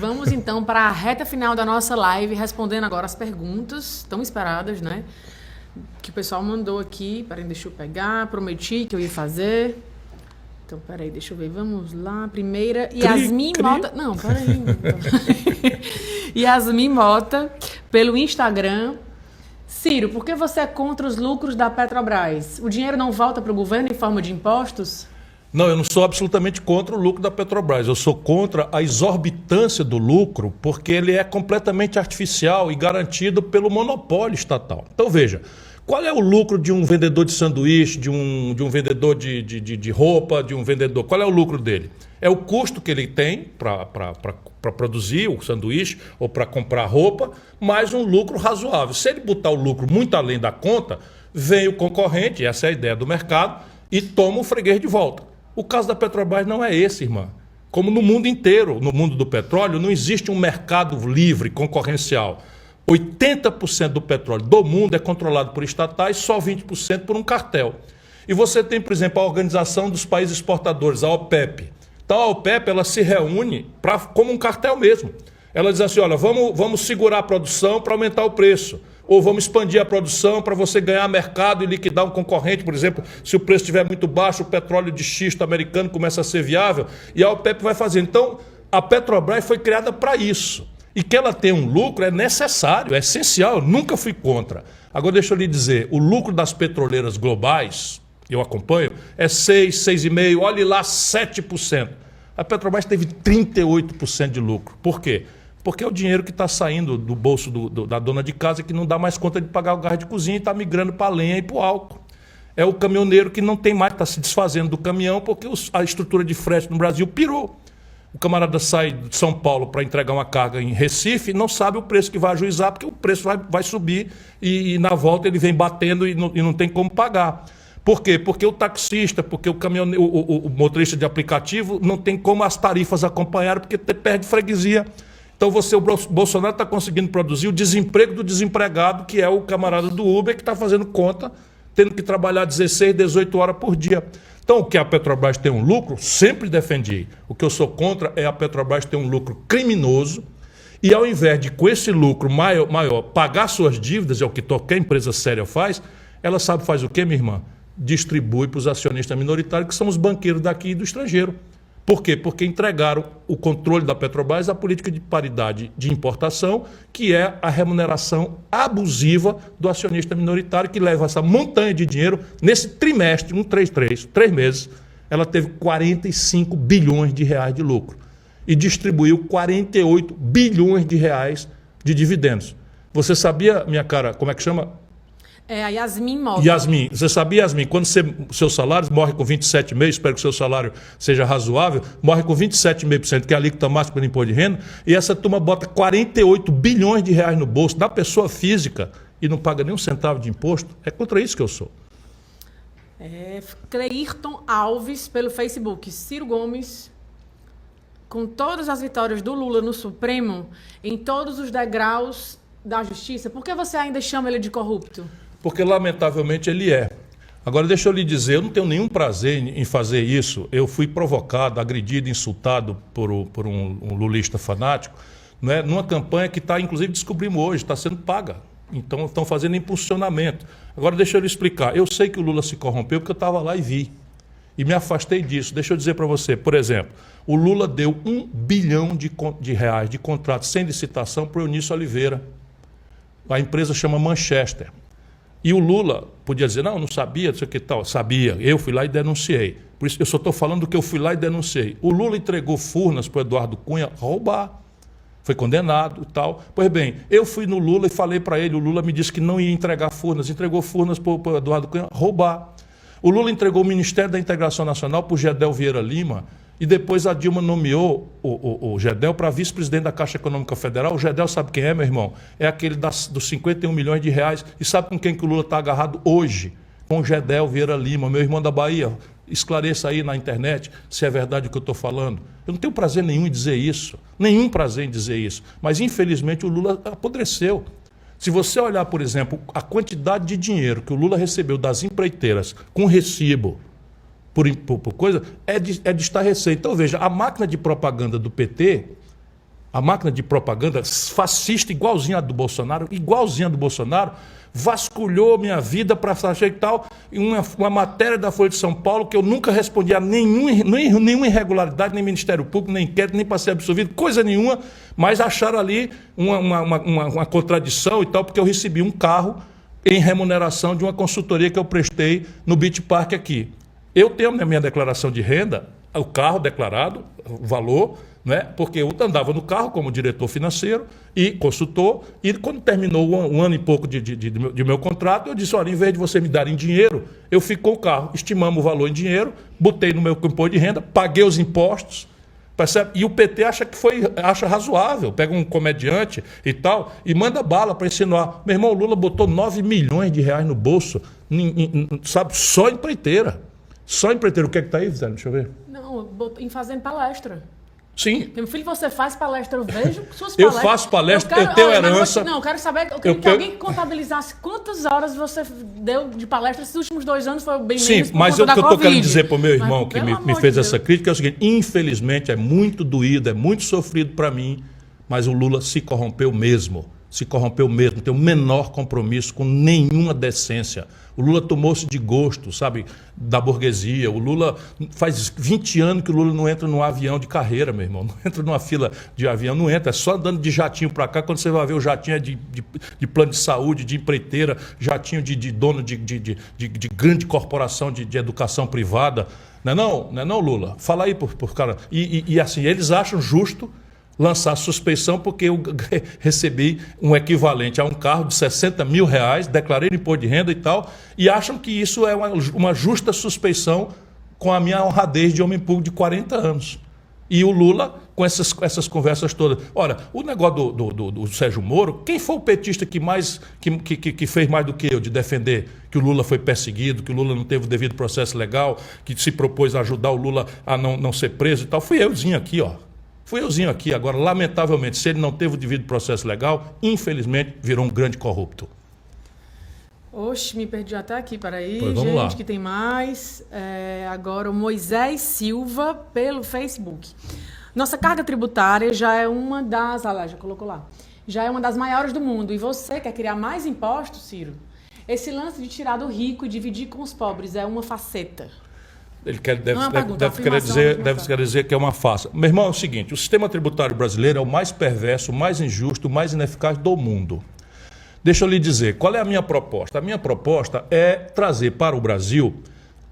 Vamos então para a reta final da nossa live, respondendo agora as perguntas tão esperadas, né? Que o pessoal mandou aqui. Peraí, deixa eu pegar. Prometi que eu ia fazer. Então, peraí, deixa eu ver. Vamos lá. Primeira, Yasmin Mota. Não, peraí. Yasmin Mota, pelo Instagram. Ciro, por que você é contra os lucros da Petrobras? O dinheiro não volta para o governo em forma de impostos? Não, eu não sou absolutamente contra o lucro da Petrobras. Eu sou contra a exorbitância do lucro, porque ele é completamente artificial e garantido pelo monopólio estatal. Então, veja, qual é o lucro de um vendedor de sanduíche, de um vendedor de roupa, de um vendedor? Qual é o lucro dele? É o custo que ele tem para produzir o sanduíche ou para comprar roupa, mais um lucro razoável. Se ele botar o lucro muito além da conta, vem o concorrente, essa é a ideia do mercado, e toma o freguês de volta. O caso da Petrobras não é esse, irmã. Como no mundo inteiro, no mundo do petróleo, não existe um mercado livre, concorrencial. 80% do petróleo do mundo é controlado por estatais, só 20% por um cartel. E você tem, por exemplo, a Organização dos Países Exportadores, a OPEP. Então a OPEP ela se reúne como um cartel mesmo. Ela diz assim, olha, vamos segurar a produção para aumentar o preço. Ou vamos expandir a produção para você ganhar mercado e liquidar um concorrente, por exemplo, se o preço estiver muito baixo, o petróleo de xisto americano começa a ser viável, e a OPEP vai fazer. Então, a Petrobras foi criada para isso. E que ela tenha um lucro é necessário, é essencial, eu nunca fui contra. Agora, deixa eu lhe dizer, o lucro das petroleiras globais, eu acompanho, é 6, 6,5%, olhe lá, 7%. A Petrobras teve 38% de lucro. Por quê? Porque é o dinheiro que está saindo do bolso da dona de casa que não dá mais conta de pagar o gás de cozinha e está migrando para a lenha e para o álcool. É o caminhoneiro que não tem mais, está se desfazendo do caminhão porque a estrutura de frete no Brasil pirou. O camarada sai de São Paulo para entregar uma carga em Recife e não sabe o preço que vai ajuizar porque o preço vai subir e na volta ele vem batendo e não tem como pagar. Por quê? Porque o taxista, porque o motorista de aplicativo não tem como as tarifas acompanharem porque perde freguesia. Então o Bolsonaro está conseguindo produzir o desemprego do desempregado, que é o camarada do Uber, que está fazendo conta, tendo que trabalhar 16, 18 horas por dia. Então, o que a Petrobras tem um lucro, sempre defendi. O que eu sou contra é a Petrobras ter um lucro criminoso e, ao invés de, com esse lucro maior pagar suas dívidas, é o que qualquer empresa séria faz, ela faz o quê, minha irmã? Distribui para os acionistas minoritários, que são os banqueiros daqui e do estrangeiro. Por quê? Porque entregaram o controle da Petrobras à política de paridade de importação, que é a remuneração abusiva do acionista minoritário, que leva essa montanha de dinheiro. Nesse trimestre, 3 meses, ela teve 45 bilhões de reais de lucro e distribuiu 48 bilhões de reais de dividendos. Você sabia, minha cara, como é que chama? É a Yasmin Mota. Yasmin, você sabia, Yasmin, quando seu salário morre com 27,5%, espero que o seu salário seja razoável, morre com 27,5%, que é a alíquota máxima do imposto de renda, e essa turma bota 48 bilhões de reais no bolso da pessoa física e não paga nem um centavo de imposto? É contra isso que eu sou. Cleirton Alves, pelo Facebook. Ciro Gomes, com todas as vitórias do Lula no Supremo, em todos os degraus da justiça, por que você ainda chama ele de corrupto? Porque, lamentavelmente, ele é. Agora, deixa eu lhe dizer, eu não tenho nenhum prazer em fazer isso. Eu fui provocado, agredido, insultado por um lulista fanático, né, numa campanha que está, inclusive, descobrimos hoje, está sendo paga. Então, estão fazendo impulsionamento. Agora, deixa eu lhe explicar. Eu sei que o Lula se corrompeu porque eu estava lá e vi. E me afastei disso. Deixa eu dizer para você, por exemplo, o Lula deu 1 bilhão de reais de contrato sem licitação para o Eunício Oliveira. A empresa chama Manchester. E o Lula podia dizer, não sabia, não sei o que tal. Sabia, eu fui lá e denunciei. Por isso eu só estou falando do que eu fui lá e denunciei. O Lula entregou Furnas para o Eduardo Cunha roubar. Foi condenado e tal. Pois bem, eu fui no Lula e falei para ele, o Lula me disse que não ia entregar Furnas, entregou Furnas para o Eduardo Cunha roubar. O Lula entregou o Ministério da Integração Nacional para o Gedel Vieira Lima, e depois a Dilma nomeou o Gedel para vice-presidente da Caixa Econômica Federal. O Gedel sabe quem é, meu irmão? É aquele dos 51 milhões de reais. E sabe com quem que o Lula está agarrado hoje? Com o Gedel Vieira Lima, meu irmão da Bahia. Esclareça aí na internet se é verdade o que eu estou falando. Eu não tenho prazer nenhum em dizer isso. Nenhum prazer em dizer isso. Mas, infelizmente, o Lula apodreceu. Se você olhar, por exemplo, a quantidade de dinheiro que o Lula recebeu das empreiteiras com recibo, por coisa, é de estarrecer. Então, veja, a máquina de propaganda do PT a máquina de propaganda fascista, igualzinha a do Bolsonaro, vasculhou minha vida para fazer e tal, uma matéria da Folha de São Paulo que eu nunca respondi a nenhuma irregularidade, nem Ministério Público, nem inquérito, nem para ser absolvido, coisa nenhuma, mas acharam ali uma contradição e tal, porque eu recebi um carro em remuneração de uma consultoria que eu prestei no Beach Park aqui. Eu tenho na minha declaração de renda o carro declarado, o valor, né? Porque eu andava no carro como diretor financeiro e consultor, e quando terminou um ano e pouco de meu contrato, eu disse, olha, em vez de você me dar em dinheiro, eu fico com o carro, estimamos o valor em dinheiro, botei no meu imposto de renda, paguei os impostos, percebe? E o PT acha razoável, pega um comediante e tal, e manda bala para insinuar. Meu irmão, o Lula botou 9 milhões de reais no bolso, sabe, só empreiteira. Só empreiteiro. O que é que está aí, Vitória? Deixa eu ver. Não, em fazendo palestra. Sim. Meu filho, você faz palestra, eu vejo suas palestras. Eu faço palestra, eu tenho herança. Eu quero saber, eu queria que alguém contabilizasse quantas horas você deu de palestra esses últimos 2 anos, foi bem menos. Sim, mas o que eu estou querendo dizer para o meu irmão, que me fez essa crítica, é o seguinte: infelizmente é muito doído, é muito sofrido para mim, mas o Lula se corrompeu mesmo. Se corrompeu mesmo, tem o menor compromisso com nenhuma decência. O Lula tomou-se de gosto, sabe, da burguesia. O Lula, faz 20 anos que o Lula não entra num avião de carreira, meu irmão. Não entra numa fila de avião, não entra. É só andando de jatinho para cá. Quando você vai ver, o jatinho é de plano de saúde, de empreiteira, jatinho de dono de grande corporação de educação privada. Não é não, Lula? Fala aí por cara. E assim, eles acham justo lançar suspeição porque eu recebi um equivalente a um carro de 60 mil reais, declarei no imposto de renda e tal, e acham que isso é uma justa suspeição com a minha honradez de homem público de 40 anos. E o Lula, com essas conversas todas. Ora, o negócio do Sérgio Moro, quem foi o petista que fez mais do que eu de defender que o Lula foi perseguido, que o Lula não teve o devido processo legal, que se propôs a ajudar o Lula a não ser preso e tal? Fui euzinho aqui, ó. Agora, lamentavelmente, se ele não teve o devido processo legal, infelizmente, virou um grande corrupto. Oxe, me perdi até aqui, peraí, pois vamos gente, lá. Que tem mais. Agora o Moisés Silva, pelo Facebook. Nossa carga tributária já é uma das... Ah lá, já colocou lá. Já é uma das maiores do mundo. E você quer criar mais impostos, Ciro? Esse lance de tirar do rico e dividir com os pobres é uma faceta. Ele deve querer dizer que é uma farsa. Meu irmão, é o seguinte: o sistema tributário brasileiro é o mais perverso, o mais injusto, o mais ineficaz do mundo. Deixa eu lhe dizer, qual é a minha proposta? A minha proposta é trazer para o Brasil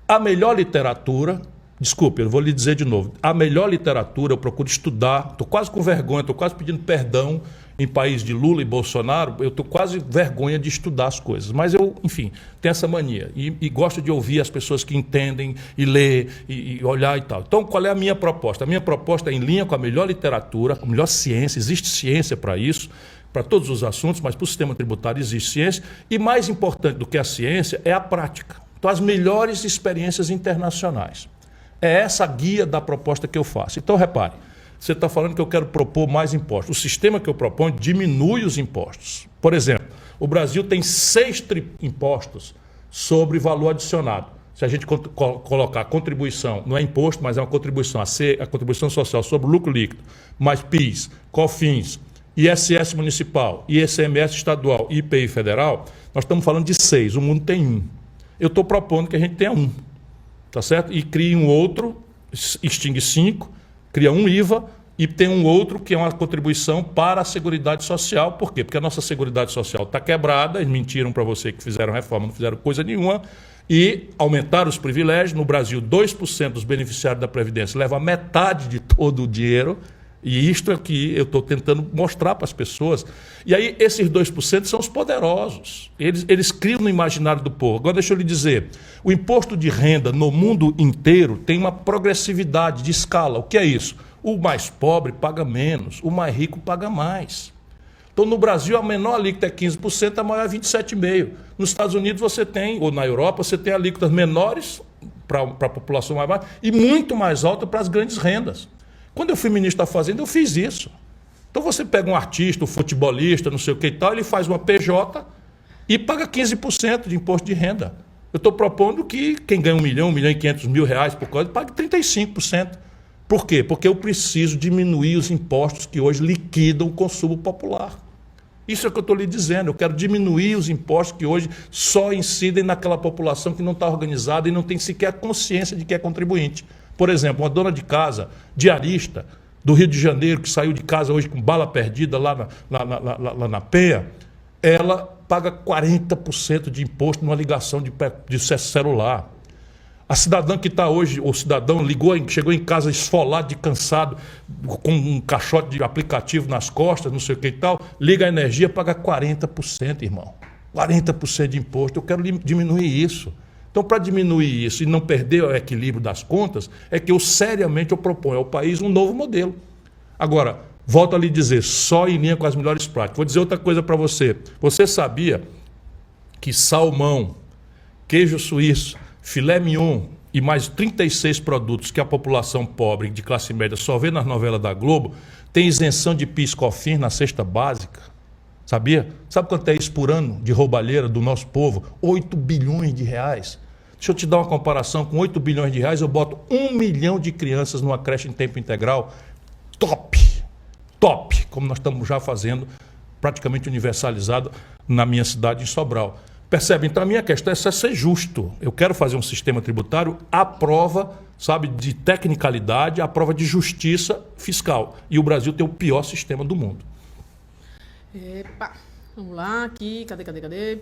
a melhor literatura. Desculpe, eu vou lhe dizer de novo. A melhor literatura, eu procuro estudar, estou quase com vergonha, estou quase pedindo perdão em país de Lula e Bolsonaro, eu estou quase vergonha de estudar as coisas. Mas eu, enfim, tenho essa mania. E gosto de ouvir as pessoas que entendem e ler e olhar e tal. Então, qual é a minha proposta? A minha proposta é em linha com a melhor literatura, com a melhor ciência. Existe ciência para isso, para todos os assuntos, mas para o sistema tributário existe ciência. E mais importante do que a ciência é a prática. Então, as melhores experiências internacionais. É essa a guia da proposta que eu faço. Então, repare, você está falando que eu quero propor mais impostos. O sistema que eu proponho diminui os impostos. Por exemplo, o Brasil tem 6 impostos sobre valor adicionado. Se a gente colocar contribuição, não é imposto, mas é uma contribuição, a contribuição social sobre o lucro líquido, mais PIS, COFINS, ISS municipal, ICMS estadual e IPI federal, nós estamos falando de 6, o mundo tem 1. Eu estou propondo que a gente tenha 1, tá certo? E crie um outro, extingue 5, cria um IVA e tem um outro que é uma contribuição para a Seguridade Social. Por quê? Porque a nossa Seguridade Social está quebrada, eles mentiram para você que fizeram reforma, não fizeram coisa nenhuma, e aumentaram os privilégios. No Brasil, 2% dos beneficiários da Previdência levam a metade de todo o dinheiro, e isto é que eu estou tentando mostrar para as pessoas. E aí, esses 2% são os poderosos. Eles criam no imaginário do povo. Agora, deixa eu lhe dizer, o imposto de renda no mundo inteiro tem uma progressividade de escala. O que é isso? O mais pobre paga menos, o mais rico paga mais. Então, no Brasil, a menor alíquota é 15%, a maior é 27,5%. Nos Estados Unidos, você tem, ou na Europa, você tem alíquotas menores para a população mais baixa e muito mais alta para as grandes rendas. Quando eu fui ministro da Fazenda, eu fiz isso. Então você pega um artista, um futebolista, não sei o que e tal, ele faz uma PJ e paga 15% de imposto de renda. Eu estou propondo que quem ganha 1 milhão, 1,5 milhão por causa, pague 35%. Por quê? Porque eu preciso diminuir os impostos que hoje liquidam o consumo popular. Isso é o que eu estou lhe dizendo. Eu quero diminuir os impostos que hoje só incidem naquela população que não está organizada e não tem sequer consciência de que é contribuinte. Por exemplo, uma dona de casa, diarista, do Rio de Janeiro, que saiu de casa hoje com bala perdida lá na Penha, ela paga 40% de imposto numa ligação de celular. A cidadã que está hoje, o cidadão chegou em casa esfolado, de cansado, com um caixote de aplicativo nas costas, não sei o que e tal, liga a energia, paga 40%, irmão. 40% de imposto. Eu quero diminuir isso. Então, para diminuir isso e não perder o equilíbrio das contas, é que eu proponho ao país um novo modelo. Agora, volto a lhe dizer, só em linha com as melhores práticas. Vou dizer outra coisa para você. Você sabia que salmão, queijo suíço, filé mignon e mais 36 produtos que a população pobre de classe média só vê nas novelas da Globo tem isenção de PIS e COFINS na cesta básica? Sabia? Sabe quanto é isso por ano de roubalheira do nosso povo? 8 bilhões de reais. Deixa eu te dar uma comparação. Com 8 bilhões de reais eu boto 1 milhão de crianças numa creche em tempo integral. Top! Top! Como nós estamos já fazendo, praticamente universalizado na minha cidade, em Sobral. Percebe? Então a minha questão é ser justo. Eu quero fazer um sistema tributário à prova, sabe, de tecnicalidade, à prova de justiça fiscal. E o Brasil tem o pior sistema do mundo. Epa, vamos lá, aqui, cadê?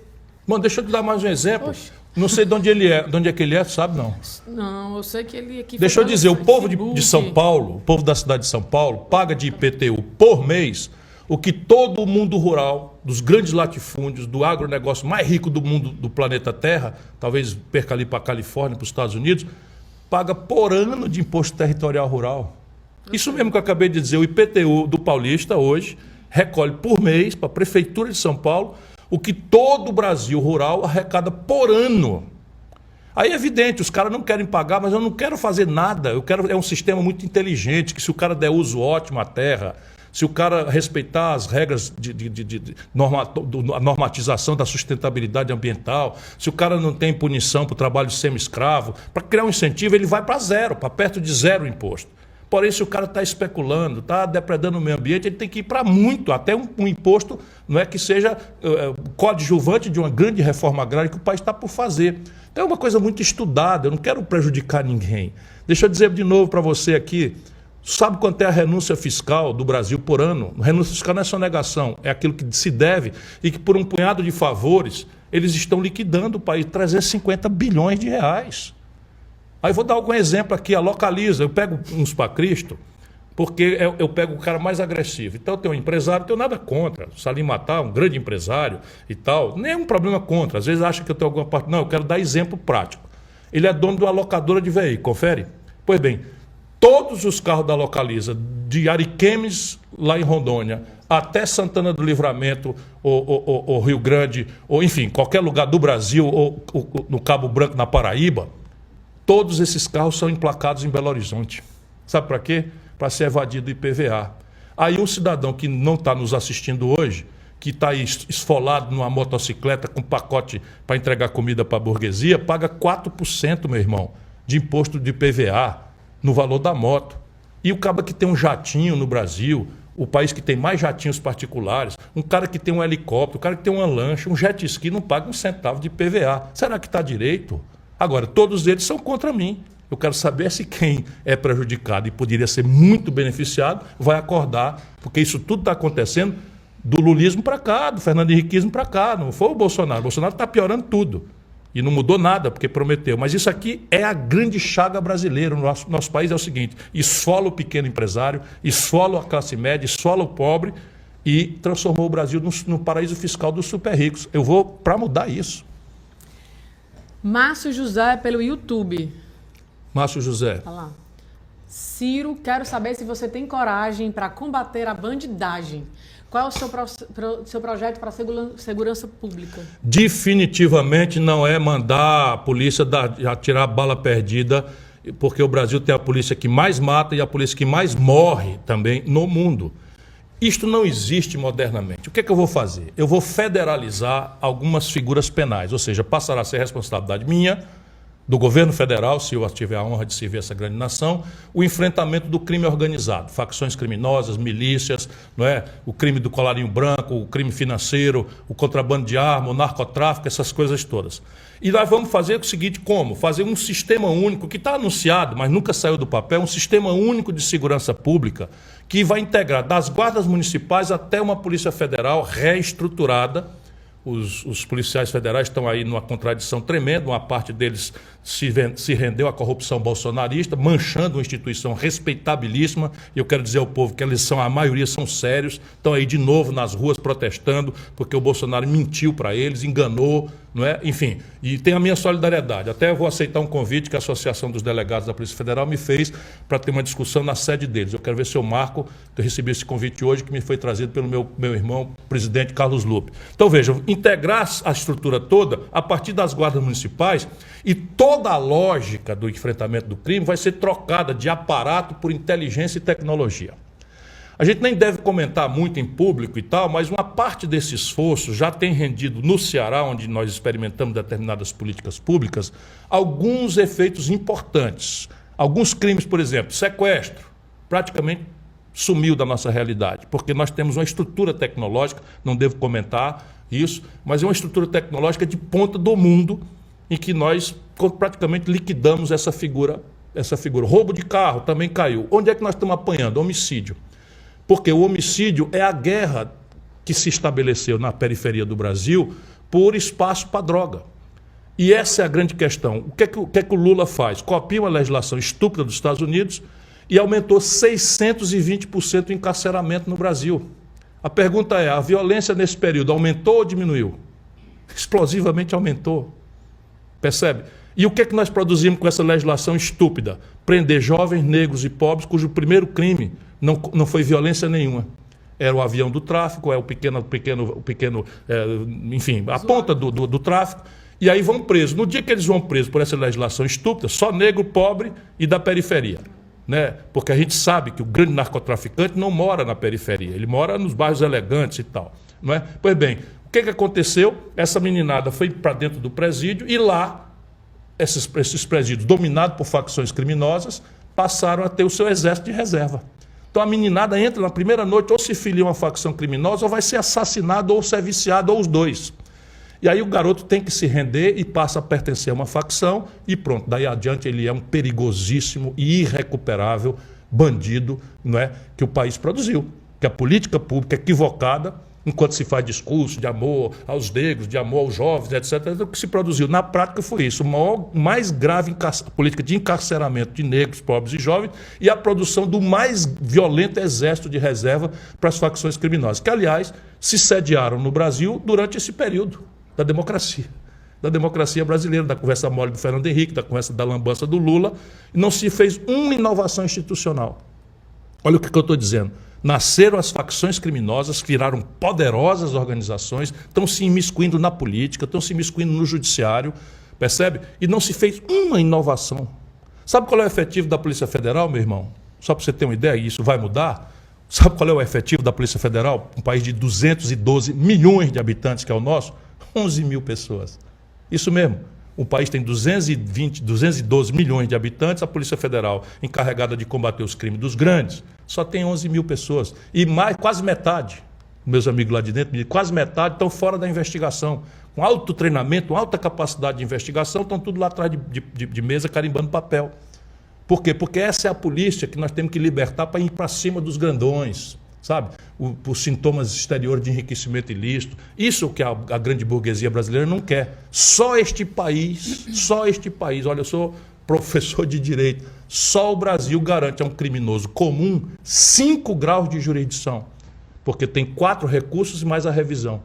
Mano, deixa eu te dar mais um exemplo. Oxe. Não sei de onde ele é. De onde é que ele é, sabe não? Não, eu sei que ele aqui... Deixa eu dizer, o povo de São Paulo, o povo da cidade de São Paulo, paga de IPTU por mês o que todo o mundo rural, dos grandes latifúndios, do agronegócio mais rico do mundo, do planeta Terra, talvez perca ali para a Califórnia, para os Estados Unidos, paga por ano de imposto territorial rural. Isso mesmo que eu acabei de dizer, o IPTU do paulista hoje recolhe por mês para a Prefeitura de São Paulo o que todo o Brasil rural arrecada por ano. Aí é evidente, os caras não querem pagar, mas eu não quero fazer nada. É um sistema muito inteligente, que se o cara der uso ótimo à terra, se o cara respeitar as regras a normatização da sustentabilidade ambiental, se o cara não tem punição para o trabalho semi-escravo, para criar um incentivo, ele vai para zero, para perto de zero o imposto. Porém, se o cara está especulando, está depredando o meio ambiente, ele tem que ir para muito, até um imposto, não é que seja coadjuvante de uma grande reforma agrária que o país está por fazer. Então é uma coisa muito estudada, eu não quero prejudicar ninguém. Deixa eu dizer de novo para você aqui, sabe quanto é a renúncia fiscal do Brasil por ano? Renúncia fiscal não é sonegação, é aquilo que se deve e que por um punhado de favores eles estão liquidando o país, 350 bilhões de reais. Aí vou dar algum exemplo aqui, a Localiza, eu pego uns para Cristo, porque eu pego o cara mais agressivo. Então eu tenho um empresário, não tenho nada contra, Salim Matar, um grande empresário e tal, nenhum problema contra, às vezes acha que eu tenho alguma parte, não, eu quero dar exemplo prático. Ele é dono de uma locadora de veículos, confere? Pois bem, todos os carros da Localiza, de Ariquemes, lá em Rondônia, até Santana do Livramento, ou Rio Grande, ou enfim, qualquer lugar do Brasil, ou no Cabo Branco, na Paraíba, todos esses carros são emplacados em Belo Horizonte. Sabe para quê? Para ser evadido do IPVA. Aí um cidadão que não está nos assistindo hoje, que está esfolado numa motocicleta com pacote para entregar comida para a burguesia, paga 4%, meu irmão, de imposto de IPVA no valor da moto. E o cara que tem um jatinho no Brasil, o país que tem mais jatinhos particulares, um cara que tem um helicóptero, um cara que tem uma lancha, um jet ski, não paga um centavo de IPVA. Será que está direito? Agora, todos eles são contra mim. Eu quero saber se quem é prejudicado e poderia ser muito beneficiado vai acordar, porque isso tudo está acontecendo do lulismo para cá, do Fernando Henriquismo para cá, não foi o Bolsonaro. O Bolsonaro está piorando tudo e não mudou nada porque prometeu. Mas isso aqui é a grande chaga brasileira. O nosso país é o seguinte, esfola o pequeno empresário, esfola a classe média, esfola o pobre e transformou o Brasil no paraíso fiscal dos super ricos. Eu vou para mudar isso. Márcio José pelo YouTube. Márcio José. Olha lá. Ciro, quero saber se você tem coragem para combater a bandidagem. Qual é o seu projeto para a segurança pública? Definitivamente não é mandar a polícia atirar a bala perdida, porque o Brasil tem a polícia que mais mata e a polícia que mais morre também no mundo. Isto não existe modernamente. O que é que eu vou fazer? Eu vou federalizar algumas figuras penais, ou seja, passará a ser responsabilidade minha, do governo federal, se eu tiver a honra de servir essa grande nação, o enfrentamento do crime organizado, facções criminosas, milícias, não é? O crime do colarinho branco, o crime financeiro, o contrabando de arma, o narcotráfico, essas coisas todas. E nós vamos fazer o seguinte, como? Fazer um sistema único, que está anunciado, mas nunca saiu do papel, um sistema único de segurança pública, que vai integrar das guardas municipais até uma polícia federal reestruturada. Os policiais federais estão aí numa contradição tremenda, uma parte deles se rendeu à corrupção bolsonarista, manchando uma instituição respeitabilíssima, e eu quero dizer ao povo que a maioria são sérios, estão aí de novo nas ruas protestando, porque o Bolsonaro mentiu para eles, enganou, não é? Enfim, e tem a minha solidariedade. Até vou aceitar um convite que a Associação dos Delegados da Polícia Federal me fez para ter uma discussão na sede deles. Eu quero ver se eu marco, eu recebi esse convite hoje, que me foi trazido pelo meu irmão, presidente Carlos Lupe. Então vejam, integrar a estrutura toda a partir das guardas municipais, e toda a lógica do enfrentamento do crime vai ser trocada de aparato por inteligência e tecnologia. A gente nem deve comentar muito em público e tal, mas uma parte desse esforço já tem rendido no Ceará, onde nós experimentamos determinadas políticas públicas, alguns efeitos importantes. Alguns crimes, por exemplo, sequestro, praticamente sumiu da nossa realidade, porque nós temos uma estrutura tecnológica, não devo comentar isso, mas é uma estrutura tecnológica de ponta do mundo, em que nós praticamente liquidamos essa figura. Roubo de carro também caiu. Onde é que nós estamos apanhando? Homicídio. Porque o homicídio é a guerra que se estabeleceu na periferia do Brasil por espaço para droga. E essa é a grande questão. O que é que o Lula faz? Copia uma legislação estúpida dos Estados Unidos e aumentou 620% o encarceramento no Brasil. A pergunta é, a violência nesse período aumentou ou diminuiu? Explosivamente aumentou. Percebe? E o que é que nós produzimos com essa legislação estúpida? Prender jovens, negros e pobres, cujo primeiro crime não foi violência nenhuma. Era o avião do tráfico, é o pequeno enfim, a ponta do tráfico. E aí vão presos. No dia que eles vão presos por essa legislação estúpida, só negro, pobre e da periferia. Né? Porque a gente sabe que o grande narcotraficante não mora na periferia, ele mora nos bairros elegantes e tal. Não é? Pois bem, o que aconteceu? Essa meninada foi para dentro do presídio e lá, esses presídios dominados por facções criminosas passaram a ter o seu exército de reserva. Então a meninada entra na primeira noite, ou se filia a uma facção criminosa, ou vai ser assassinado, ou ser viciado, ou os dois. E aí o garoto tem que se render e passa a pertencer a uma facção e pronto, daí adiante ele é um perigosíssimo e irrecuperável bandido, não é, que o país produziu. Que a política pública equivocada, enquanto se faz discurso de amor aos negros, de amor aos jovens, etc., o que se produziu na prática foi isso, o mais grave política de encarceramento de negros, pobres e jovens, e a produção do mais violento exército de reserva para as facções criminosas, que, aliás, se sediaram no Brasil durante esse período da democracia brasileira, da conversa mole do Fernando Henrique, da conversa da lambança do Lula, e não se fez uma inovação institucional. Olha o que eu estou dizendo. Nasceram as facções criminosas, viraram poderosas organizações, estão se imiscuindo na política, estão se imiscuindo no judiciário, percebe? E não se fez uma inovação. Sabe qual é o efetivo da Polícia Federal, meu irmão? Só para você ter uma ideia, e isso vai mudar. Sabe qual é o efetivo da Polícia Federal? Um país de 212 milhões de habitantes, que é o nosso, 11 mil pessoas. Isso mesmo. O país tem 212 milhões de habitantes, a Polícia Federal, encarregada de combater os crimes dos grandes, só tem 11 mil pessoas. E quase metade, meus amigos lá de dentro, quase metade estão fora da investigação. Com alto treinamento, alta capacidade de investigação, estão tudo lá atrás de mesa carimbando papel. Por quê? Porque essa é a polícia que nós temos que libertar para ir para cima dos grandões. Sabe? Os sintomas exteriores de enriquecimento ilícito. Isso que a grande burguesia brasileira não quer. Só este país, olha, eu sou professor de direito, só o Brasil garante a um criminoso comum 5 graus de jurisdição, porque tem 4 recursos e mais a revisão.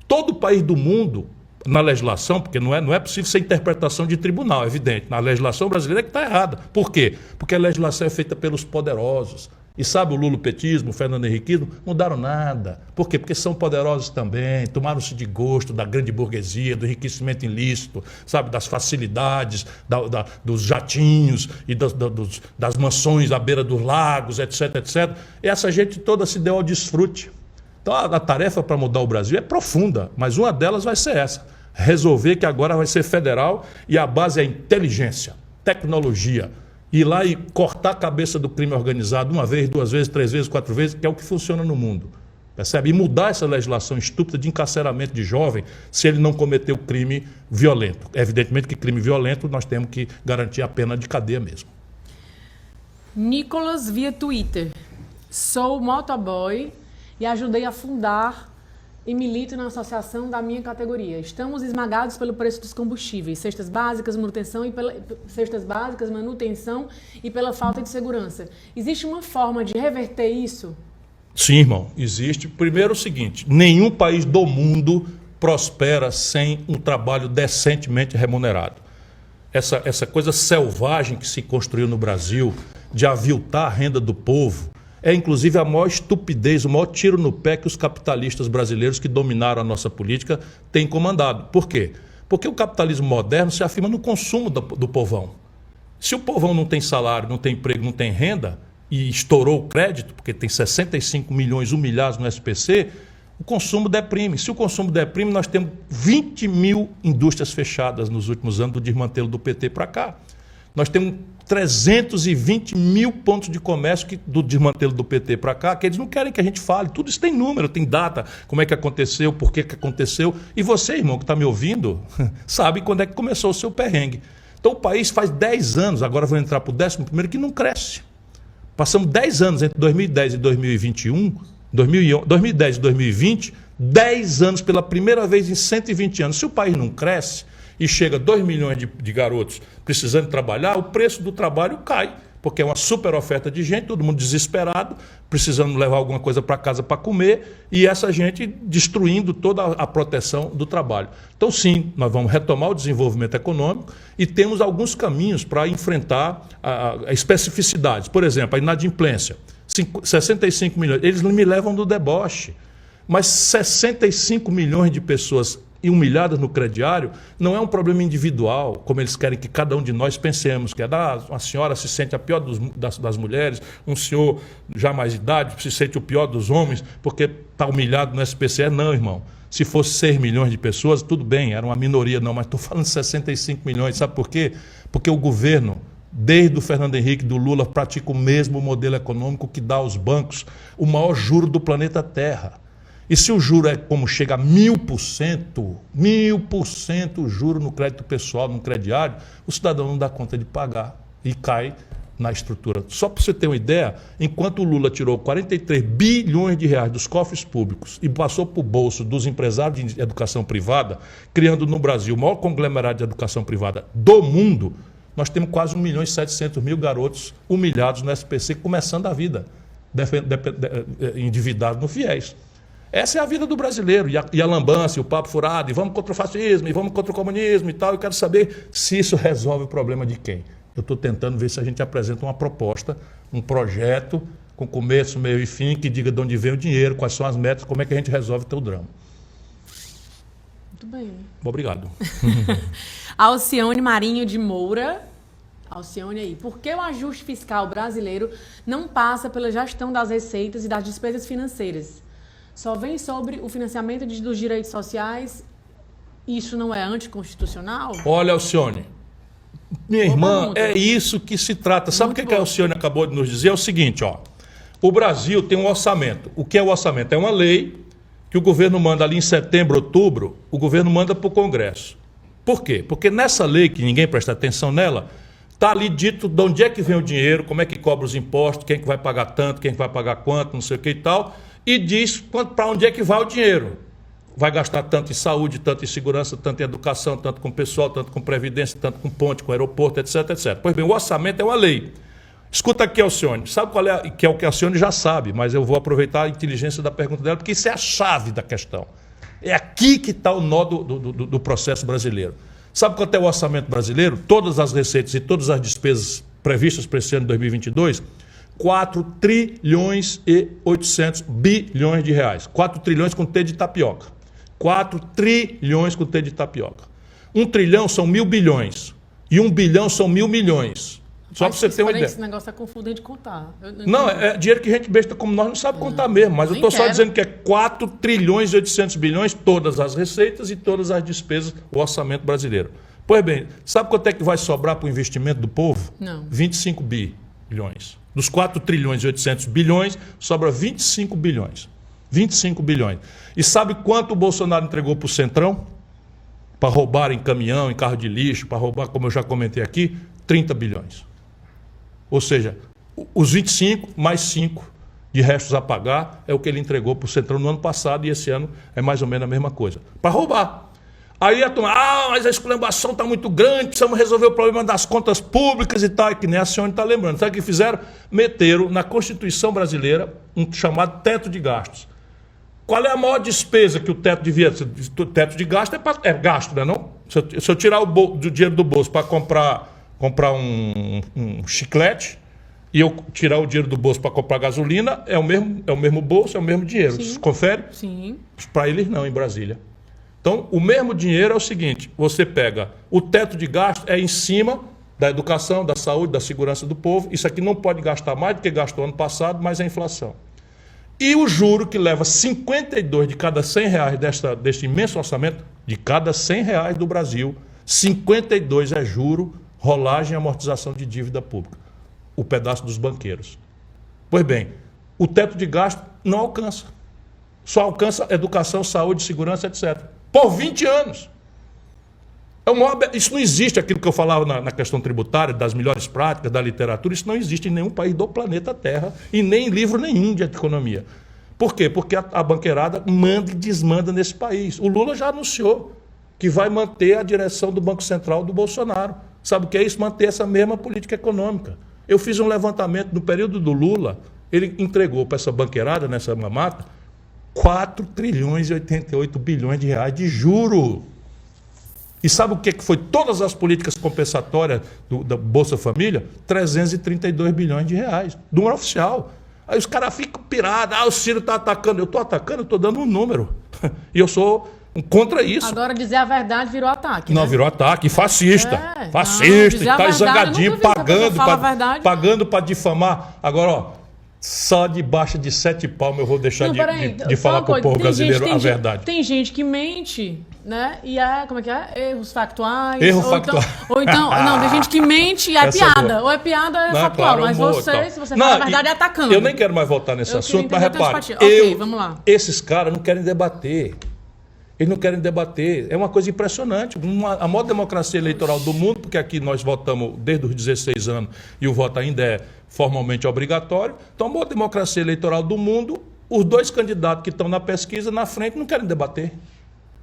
Todo país do mundo, na legislação, porque não é possível ser interpretação de tribunal, é evidente, na legislação brasileira é que está errada. Por quê? Porque a legislação é feita pelos poderosos. E sabe, o lulopetismo, o Fernando Henriquismo, não mudaram nada. Por quê? Porque são poderosos também, tomaram-se de gosto da grande burguesia, do enriquecimento ilícito, sabe, das facilidades, dos jatinhos e das mansões à beira dos lagos, etc, etc. E essa gente toda se deu ao desfrute. Então a tarefa para mudar o Brasil é profunda, mas uma delas vai ser essa. resolver que agora vai ser federal e a base é inteligência, tecnologia. Ir lá e cortar a cabeça do crime organizado uma vez, 2 vezes, 3 vezes, 4 vezes, que é o que funciona no mundo. Percebe? E mudar essa legislação estúpida de encarceramento de jovem se ele não cometeu crime violento. Evidentemente que crime violento nós temos que garantir a pena de cadeia mesmo. Nicolas via Twitter. Sou motoboy e ajudei a fundar e milito na associação da minha categoria. Estamos esmagados pelo preço dos combustíveis, cestas básicas, manutenção e pela falta de segurança. Existe uma forma de reverter isso? Sim, irmão, existe. Primeiro o seguinte, nenhum país do mundo prospera sem um trabalho decentemente remunerado. Essa coisa selvagem que se construiu no Brasil, de aviltar a renda do povo, é inclusive a maior estupidez, o maior tiro no pé que os capitalistas brasileiros que dominaram a nossa política têm comandado. Por quê? Porque o capitalismo moderno se afirma no consumo do povão. Se o povão não tem salário, não tem emprego, não tem renda, e estourou o crédito, porque tem 65 milhões humilhados no SPC, o consumo deprime. Se o consumo deprime, nós temos 20 mil indústrias fechadas nos últimos anos do desmantelo do PT para cá. Nós temos 320 mil pontos de comércio do desmantelo do PT para cá, que eles não querem que a gente fale. Tudo isso tem número, tem data, como é que aconteceu, por que aconteceu. E você, irmão, que está me ouvindo, sabe quando é que começou o seu perrengue. Então o país faz 10 anos, agora vou entrar para o 11º, que não cresce. Passamos 10 anos entre 2010 e 2021, 2010 e 2020, 10 anos pela primeira vez em 120 anos. Se o país não cresce e chega a 2 milhões de garotos precisando trabalhar, o preço do trabalho cai, porque é uma super oferta de gente, todo mundo desesperado, precisando levar alguma coisa para casa para comer, e essa gente destruindo toda a proteção do trabalho. Então, sim, nós vamos retomar o desenvolvimento econômico e temos alguns caminhos para enfrentar a especificidades. Por exemplo, a inadimplência, 65 milhões, eles me levam do deboche, mas 65 milhões de pessoas e humilhadas no crediário, não é um problema individual, como eles querem que cada um de nós pensemos, que é uma senhora se sente a pior das mulheres, um senhor já mais idade se sente o pior dos homens, porque está humilhado no SPCE. Não, irmão. Se fosse 6 milhões de pessoas, tudo bem, era uma minoria, não, mas estou falando de 65 milhões. Sabe por quê? Porque o governo, desde o Fernando Henrique, do Lula, pratica o mesmo modelo econômico que dá aos bancos o maior juro do planeta Terra. E se o juro é como chega a 1000% o juro no crédito pessoal, no crediário, o cidadão não dá conta de pagar e cai na estrutura. Só para você ter uma ideia, enquanto o Lula tirou 43 bilhões de reais dos cofres públicos e passou para o bolso dos empresários de educação privada, criando no Brasil o maior conglomerado de educação privada do mundo, nós temos quase 1.700.000 garotos humilhados no SPC, começando a vida, endividados no FIES. Essa é a vida do brasileiro, e a lambança, e o papo furado, e vamos contra o fascismo, e vamos contra o comunismo e tal. Eu quero saber se isso resolve o problema de quem. Eu estou tentando ver se a gente apresenta uma proposta, um projeto, com começo, meio e fim, que diga de onde vem o dinheiro, quais são as metas, como é que a gente resolve o teu drama. Muito bem. Obrigado. Alcione Marinho de Moura. Alcione aí. Por que o ajuste fiscal brasileiro não passa pela gestão das receitas e das despesas financeiras? Só vem sobre o financiamento dos direitos sociais. Isso não é anticonstitucional? Olha, Alcione, minha irmã, é isso que se trata. Sabe o que a Alcione acabou de nos dizer? É o seguinte, ó. O Brasil tem um orçamento. O que é o orçamento? É uma lei que o governo manda ali em setembro, outubro, o governo manda para o Congresso. Por quê? Porque nessa lei, que ninguém presta atenção nela, está ali dito de onde é que vem o dinheiro, como é que cobra os impostos, quem que vai pagar tanto, quem que vai pagar quanto, não sei o que e tal, e diz para onde é que vai o dinheiro. Vai gastar tanto em saúde, tanto em segurança, tanto em educação, tanto com pessoal, tanto com previdência, tanto com ponte, com aeroporto, etc, etc. Pois bem, o orçamento é uma lei. Escuta aqui, Alcione, sabe qual é, que é o que a Alcione já sabe, mas eu vou aproveitar a inteligência da pergunta dela, porque isso é a chave da questão. É aqui que está o nó do processo brasileiro. Sabe quanto é o orçamento brasileiro? Todas as receitas e todas as despesas previstas para esse ano de 2022? 4 trilhões e 800 bilhões de reais. 4 trilhões com T de tapioca. 4 trilhões com T de tapioca. 1 trilhão são 1.000 bilhões. E 1 bilhão são 1.000 milhões. Só para você ter uma ideia. Esse negócio é confundente de contar. Não, é dinheiro que gente besta como nós não sabe contar mesmo. Mas eu estou só dizendo que é 4 trilhões e 800 bilhões, todas as receitas e todas as despesas, o orçamento brasileiro. Pois bem, sabe quanto é que vai sobrar para o investimento do povo? Não. 25 bilhões. Dos 4 trilhões e 800 bilhões, sobra 25 bilhões. 25 bilhões. E sabe quanto o Bolsonaro entregou para o Centrão? Para roubar em caminhão, em carro de lixo, para roubar, como eu já comentei aqui, 30 bilhões. Ou seja, os 25 mais 5 de restos a pagar é o que ele entregou para o Centrão no ano passado e esse ano é mais ou menos a mesma coisa. Para roubar. Aí a turma, mas a esculhambação está muito grande, precisamos resolver o problema das contas públicas e tal, e que nem a senhora está lembrando. Sabe o que fizeram? Meteram na Constituição brasileira um chamado teto de gastos. Qual é a maior despesa que o teto devia ser? O teto de gasto é gasto, né, não? Se eu tirar o dinheiro do bolso para comprar um chiclete e eu tirar o dinheiro do bolso para comprar gasolina, é o mesmo bolso, é o mesmo dinheiro. Sim. Confere? Sim. Para eles não, em Brasília. Então, o mesmo dinheiro é o seguinte, você pega o teto de gasto é em cima da educação, da saúde, da segurança do povo. Isso aqui não pode gastar mais do que gastou ano passado, mas é inflação. E o juro que leva 52 de cada 100 reais deste imenso orçamento, de cada 100 reais do Brasil, 52 é juro, rolagem e amortização de dívida pública. O pedaço dos banqueiros. Pois bem, o teto de gasto não alcança. Só alcança educação, saúde, segurança, etc. Por 20 anos. Isso não existe, aquilo que eu falava na questão tributária, das melhores práticas, da literatura, isso não existe em nenhum país do planeta Terra e nem em livro nenhum de economia. Por quê? Porque a banqueirada manda e desmanda nesse país. O Lula já anunciou que vai manter a direção do Banco Central do Bolsonaro. Sabe o que é isso? Manter essa mesma política econômica. Eu fiz um levantamento no período do Lula, ele entregou para essa banqueirada, nessa mamata, 4 trilhões e 88 bilhões de reais de juro. E sabe o que foi todas as políticas compensatórias da Bolsa Família? 332 bilhões de reais, do número oficial. Aí os caras ficam pirados, o Ciro está atacando. Eu estou atacando, eu estou dando um número. E eu sou contra isso. Agora dizer a verdade virou ataque, Não, né? virou ataque, fascista. Fascista, está zangadinho, pagando para difamar. Agora, ó, só debaixo de 7 palmos eu vou deixar de falar para o povo brasileiro a verdade. Tem gente que mente, né? E como é que é? Erros factuais. Ou então, não, tem gente que mente e é piada. Ou é piada ou é factual. Claro, mas se você fala a verdade, é atacando. Eu nem quero mais voltar nesse assunto, mas repare, vamos lá. Esses caras não querem debater. Eles não querem debater. É uma coisa impressionante. A maior democracia eleitoral do mundo, porque aqui nós votamos desde os 16 anos e o voto ainda é formalmente obrigatório. Então, a maior democracia eleitoral do mundo, os dois candidatos que estão na pesquisa, na frente, não querem debater.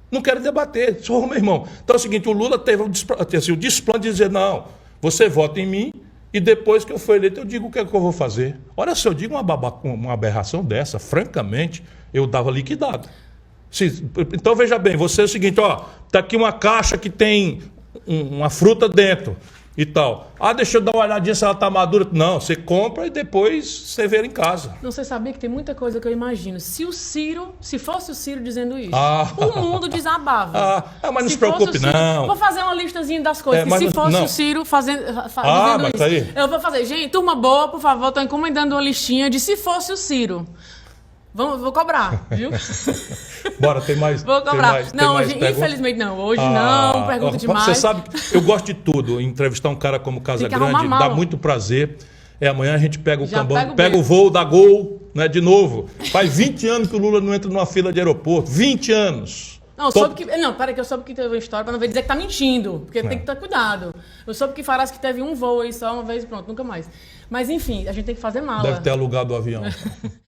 Não querem debater. Meu irmão. Então é o seguinte, o Lula teve o desplante de dizer, não, você vota em mim e depois que eu for eleito eu digo o que é que eu vou fazer. Olha, se eu digo uma aberração dessa, francamente, eu dava liquidado. Então veja bem, você é o seguinte, ó, tá aqui uma caixa que tem uma fruta dentro e tal. Deixa eu dar uma olhadinha se ela tá madura. Não, você compra e depois você vê ela em casa. Não, você sabia que tem muita coisa que eu imagino. Se fosse o Ciro dizendo isso, o mundo desabava. Mas não se preocupe, não. Vou fazer uma listazinha das coisas. Se fosse o Ciro dizendo isso. Aí. Eu vou fazer. Gente, turma boa, por favor, estou encomendando uma listinha de se fosse o Ciro. Vou cobrar, viu? Bora, tem mais. Vou cobrar. Hoje, infelizmente não. Hoje não, pergunta demais. Você sabe, eu gosto de tudo. Entrevistar um cara como Casagrande dá muito prazer. Amanhã a gente pega o cambão, pega o voo da Gol, né, de novo. Faz 20 anos que o Lula não entra numa fila de aeroporto. 20 anos. Peraí, que eu soube que teve uma história para não dizer que tá mentindo. Porque tem que ter cuidado. Eu soube que falasse que teve um voo aí só uma vez, pronto, nunca mais. Mas enfim, a gente tem que fazer mala. Deve ter alugado o avião.